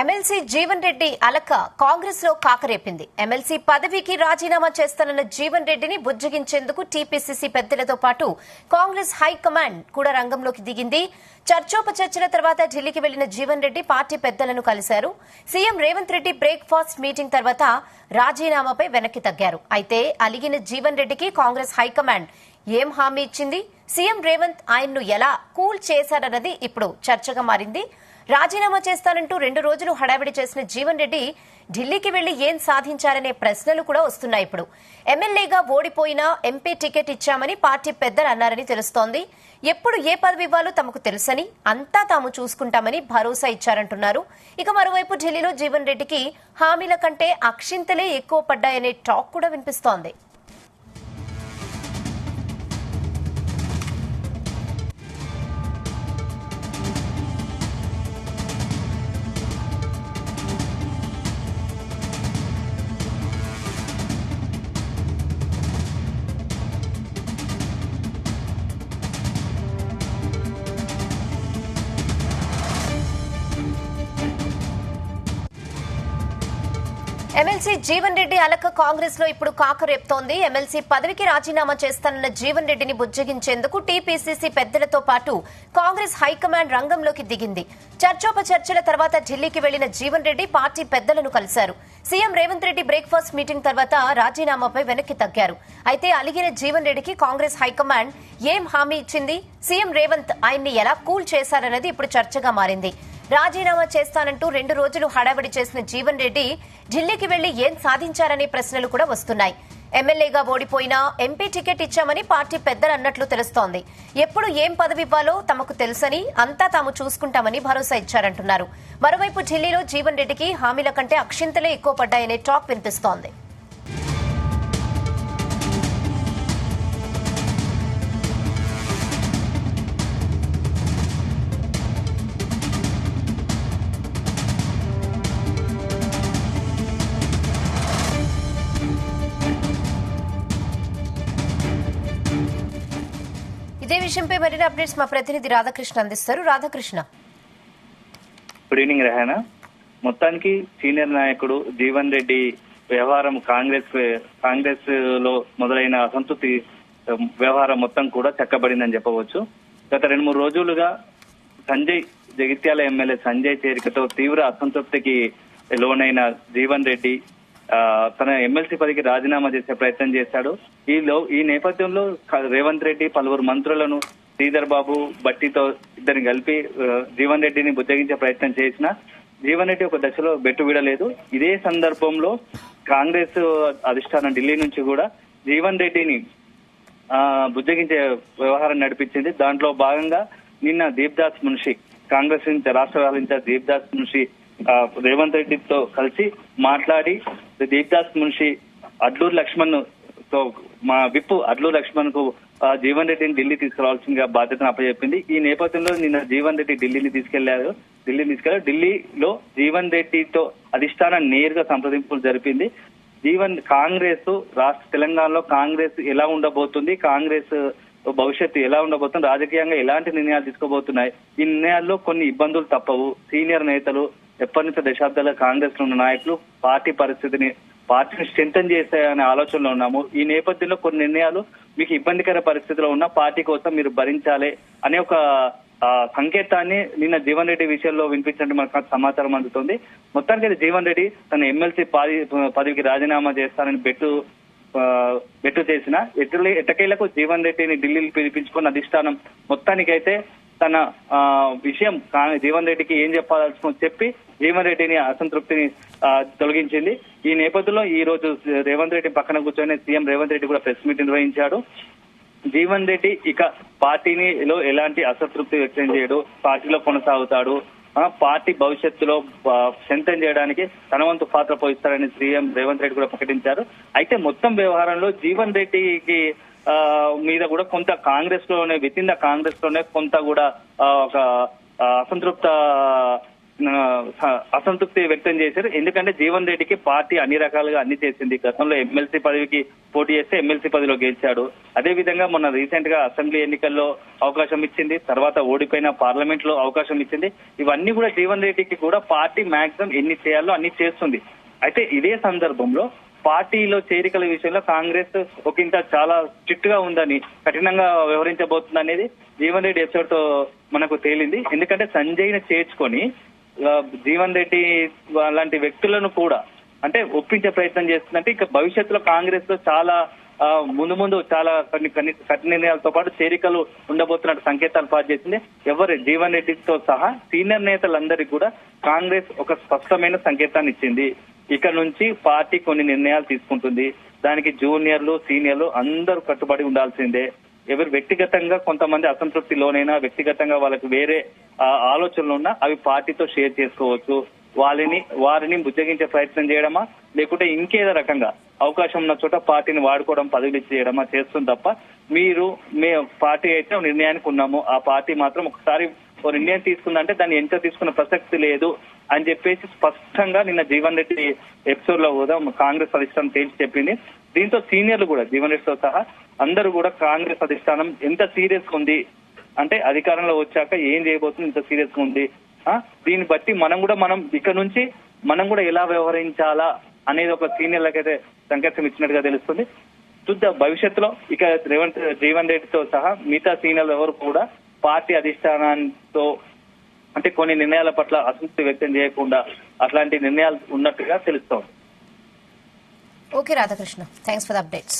MLC Jeevan Reddy అలక కాంగ్రెస్ లో కాకరేపింది. MLC పదవికి రాజీనామా చేస్తానన్న జీవన్ రెడ్డిని బుజ్జగించేందుకు టీపీసీసీ పెద్దలతో పాటు కాంగ్రెస్ హైకమాండ్ కూడా రంగంలోకి దిగింది. చర్చోపచర్చల తర్వాత ఢిల్లీకి వెళ్లిన జీవన్ రెడ్డి పార్టీ పెద్దలను కలిశారు. CM Revanth Reddy breakfast meeting తర్వాత రాజీనామాపై వెనక్కి తగ్గారు. అయితే అలిగిన జీవన్ రెడ్డికి కాంగ్రెస్ హైకమాండ్ ఏం హామీ ఇచ్చింది? సీఎం రేవంత్ ఆయన్ను ఎలా కూల్ చేశారన్నది ఇప్పుడు చర్చగా మారింది. రాజీనామా చేస్తానంటూ 2 రోజులు హడావిడి చేసిన జీవన్ రెడ్డి ఢిల్లీకి వెళ్లి ఏం సాధించారనే ప్రశ్నలు కూడా వస్తున్నాయి. ఇప్పుడు ఎమ్మెల్యేగా ఓడిపోయినా ఎంపీ టికెట్ ఇచ్చామని పార్టీ పెద్దలు అన్నారని తెలుస్తోంది. ఎప్పుడు ఏ పదవి ఇవ్వాలో తమకు తెలుసని, అంతా తాము చూసుకుంటామని భరోసా ఇచ్చారంటున్నారు. ఇక మరోవైపు ఢిల్లీలో జీవన్ రెడ్డికి హామీల కంటే అక్షింతలే ఎక్కువ పడ్డాయనే టాక్ కూడా వినిపిస్తోంది. ఎమ్మెల్సీ జీవన్ రెడ్డి అలక కాంగ్రెస్ లో ఇప్పుడు కాకరేపుతోంది. ఎమ్మెల్సీ పదవికి రాజీనామా చేస్తానన్న జీవన్ రెడ్డిని బుజ్జగించేందుకు టీపీసీసీ పెద్దలతో పాటు కాంగ్రెస్ హైకమాండ్ రంగంలోకి దిగింది. చర్చోపచర్చల తర్వాత ఢిల్లీకి వెళ్లిన జీవన్ రెడ్డి పార్టీ పెద్దలను కలిశారు. CM Revanth Reddy breakfast meeting తర్వాత రాజీనామాపై వెనక్కి తగ్గారు. అయితే అలిగిన జీవన్ రెడ్డికి కాంగ్రెస్ హైకమాండ్ ఏం హామీ ఇచ్చింది? సీఎం రేవంత్ ఆయన్ని ఎలా కూల్ చేశారన్నది ఇప్పుడు చర్చగా మారింది. రాజీనామా చేస్తానంటూ 2 రోజులు హడావిడి చేసిన జీవన్ రెడ్డి ఢిల్లీకి వెళ్లి ఏం సాధించారనే ప్రశ్నలు కూడా వస్తున్నాయి. ఎమ్మెల్యేగా ఓడిపోయినా ఎంపీ టికెట్ ఇచ్చామని పార్టీ పెద్దలు అన్నట్లు తెలుస్తోంది. ఎప్పుడు ఏం పదవి ఇవ్వాలో తమకు తెలుసని, అంతా తాము చూసుకుంటామని భరోసా ఇచ్చారంటున్నారు. మరోవైపు ఢిల్లీలో జీవన్ రెడ్డికి హామీల కంటే అక్షింతలే ఎక్కువ పడ్డాయనే టాక్ వినిపిస్తోంది. ఇదే విషయంపై మరిన్ని అప్డేట్స్ మా ప్రతినిధి రాధాకృష్ణ అందిస్తారు. Radhakrishna, good evening Rehana. మొత్తానికి సీనియర్ నాయకుడు జీవన్ రెడ్డి వ్యవహారం కాంగ్రెస్ లో మొదలైన అసంతృప్తి వ్యవహారం మొత్తం కూడా చక్కబడిందని చెప్పవచ్చు. గత 2-3 రోజులుగా జగిత్యాల ఎమ్మెల్యే సంజయ్ చేరికతో తీవ్ర అసంతృప్తికి లోనైన జీవన్ రెడ్డి తన ఎమ్మెల్సీ పదవికి రాజీనామా చేసే ప్రయత్నం చేశాడు. ఈ నేపథ్యంలో రేవంత్ రెడ్డి పలువురు మంత్రులను శ్రీధర్ బాబు బట్టితో ఇద్దరిని కలిపి జీవన్ రెడ్డిని బుజ్జగించే ప్రయత్నం చేసిన జీవన్ రెడ్డి ఒక దశలో బెట్టు విడలేదు. ఇదే సందర్భంలో కాంగ్రెస్ అధిష్టానం ఢిల్లీ నుంచి కూడా జీవన్ రెడ్డిని బుజ్జగించే వ్యవహారం నడిపించింది. దాంట్లో భాగంగా నిన్న దీప్దాస్ మున్షి, కాంగ్రెస్ నుంచి రాష్ట్ర వ్యవహరించిన దీప్దాస్ మున్షి రేవంత్ రెడ్డితో కలిసి మాట్లాడి దీప్దాస్ మున్షి అడ్లూరు లక్ష్మణ్ తో మా విప్ అడ్లూరు లక్ష్మణ్ కు జీవన్ రెడ్డిని ఢిల్లీ తీసుకురావాల్సిన బాధ్యతను అప్పచెప్పింది. ఈ నేపథ్యంలో నిన్న జీవన్ రెడ్డి ఢిల్లీని తీసుకెళ్లారు. ఢిల్లీలో జీవన్ రెడ్డితో అధిష్టానం నేరుగా సంప్రదింపులు జరిపింది. కాంగ్రెస్ తెలంగాణలో కాంగ్రెస్ ఎలా ఉండబోతుంది, కాంగ్రెస్ భవిష్యత్తు ఎలా ఉండబోతుంది, రాజకీయంగా ఎలాంటి నిర్ణయాలు తీసుకోబోతున్నాయి, ఈ నిర్ణయాల్లో కొన్ని ఇబ్బందులు తప్పవు. సీనియర్ నేతలు, ఎప్పటి నుంచో దశాబ్దాల కాంగ్రెస్ లో ఉన్న నాయకులు పార్టీని స్ట్రెంథన్ చేస్తాయనే ఆలోచనలో ఉన్నాము. ఈ నేపథ్యంలో కొన్ని నిర్ణయాలు మీకు ఇబ్బందికర పరిస్థితిలో ఉన్న పార్టీ కోసం మీరు భరించాలి అనే ఒక సంకేతాన్ని నిన్న జీవన్ రెడ్డి విషయంలో వినిపించినట్టు మనకు సమాచారం అందుతుంది. మొత్తానికి జీవన్ రెడ్డి తన ఎమ్మెల్సీ పదవికి రాజీనామా చేస్తానని బెట్టు చేసిన ఎట్టకేలకు జీవన్ రెడ్డిని ఢిల్లీకి పిలిపించుకున్న అధిష్టానం మొత్తానికైతే తన విషయం జీవన్ రెడ్డికి ఏం చెప్పాల్సిన చెప్పి జీవన్ రెడ్డిని అసంతృప్తిని తొలగించింది. ఈ నేపథ్యంలో ఈ రోజు రేవంత్ రెడ్డి పక్కన కూర్చొని సీఎం రేవంత్ రెడ్డి కూడా ప్రెస్ మీట్ నిర్వహించాడు. జీవన్ రెడ్డి ఇక పార్టీలో ఎలాంటి అసంతృప్తి వ్యక్తం చేయడు, పార్టీలో కొనసాగుతాడు, పార్టీ భవిష్యత్తులో స్ట్రెంథన్ చేయడానికి తన వంతు పాత్ర పోయిస్తారని సీఎం రేవంత్ రెడ్డి కూడా ప్రకటించారు. అయితే మొత్తం వ్యవహారంలో జీవన్ రెడ్డికి మీద కూడా కొంత కాంగ్రెస్ లోనే కొంత కూడా ఒక అసంతృప్త అసంతృప్తి వ్యక్తం చేశారు. ఎందుకంటే జీవన్ రెడ్డికి పార్టీ అన్ని రకాలుగా అన్ని చేసింది. గతంలో ఎమ్మెల్సీ పదవికి పోటీ చేస్తే ఎమ్మెల్సీ పదవిలో గెలిచాడు. అదే విధంగా మొన్న రీసెంట్ గా అసెంబ్లీ ఎన్నికల్లో అవకాశం ఇచ్చింది, తర్వాత ఓడిపోయిన పార్లమెంట్ లో అవకాశం ఇచ్చింది. ఇవన్నీ కూడా జీవన్ రెడ్డికి కూడా పార్టీ మాక్సిమం ఎన్ని చేయాలో అన్ని చేస్తుంది. అయితే ఇదే సందర్భంలో పార్టీలో చేరికల విషయంలో కాంగ్రెస్ ఒకంత చాలా స్ట్రిక్ట్ గా ఉందని, కఠినంగా వ్యవహరించబోతుంది అనేది జీవన్ రెడ్డి ఎపిసోడ్ తో మనకు తేలింది. ఎందుకంటే సంజయ్ ని చేర్చుకొని జీవన్ రెడ్డి లాంటి వ్యక్తులను కూడా అంటే ఒప్పించే ప్రయత్నం చేస్తుందంటే ఇక భవిష్యత్తులో కాంగ్రెస్ లో చాలా ముందు చాలా కఠిన నిర్ణయాలతో పాటు చేరికలు ఉండబోతున్నట్టు సంకేతాలు పాస్ చేసింది. ఎవరు జీవన్ రెడ్డితో సహా సీనియర్ నేతలందరికీ కూడా కాంగ్రెస్ ఒక స్పష్టమైన సంకేతాన్ని ఇచ్చింది. ఇక నుంచి పార్టీ కొన్ని నిర్ణయాలు తీసుకుంటుంది. దానికి జూనియర్లు సీనియర్లు అందరూ కట్టుబడి ఉండాల్సిందే. ఎవరు వ్యక్తిగతంగా కొంతమంది అసంతృప్తి లోనైనా, వ్యక్తిగతంగా వాళ్ళకి వేరే ఆలోచనలు ఉన్నా అవి పార్టీతో షేర్ చేసుకోవచ్చు. వారిని బుజ్జగించే ప్రయత్నం చేయడమా, లేకుంటే ఇంకేదో రకంగా అవకాశం ఉన్న చోట పార్టీని వాడుకోవడం, పదవులు చేయడమా చేస్తుంది తప్ప పార్టీ అయితే నిర్ణయానికి ఉన్నాము, ఆ పార్టీ మాత్రం ఒకసారి ఓ నిర్ణయం తీసుకుందంటే దాన్ని ఎంత తీసుకున్న ప్రసక్తి లేదు అని చెప్పేసి స్పష్టంగా నిన్న జీవన్ రెడ్డి ఎపిసోడ్ లో కూడా కాంగ్రెస్ అధిష్టానం తేల్చి చెప్పింది. దీంతో సీనియర్లు కూడా జీవన్ రెడ్డితో సహా అందరూ కూడా కాంగ్రెస్ అధిష్టానం ఎంత సీరియస్ గా ఉంది అంటే అధికారంలో వచ్చాక ఏం చేయబోతుంది, ఇంత సీరియస్ గా ఉంది, దీన్ని బట్టి మనం ఇక్కడ నుంచి మనం కూడా ఎలా వ్యవహరించాలా అనేది ఒక సీనియర్లకైతే సంకేతం ఇచ్చినట్టుగా తెలుస్తుంది. చూద్దాం భవిష్యత్తులో ఇక జీవన్ రెడ్డితో సహా మిగతా సీనియర్లు ఎవరు కూడా పార్టీ అధిష్టానంతో అంటే కొన్ని నిర్ణయాల పట్ల అసంతృప్తి వ్యక్తం చేయకుండా అట్లాంటి నిర్ణయాలు ఉన్నట్టుగా తెలుస్తోంది. Okay Radhakrishna, thanks for the updates.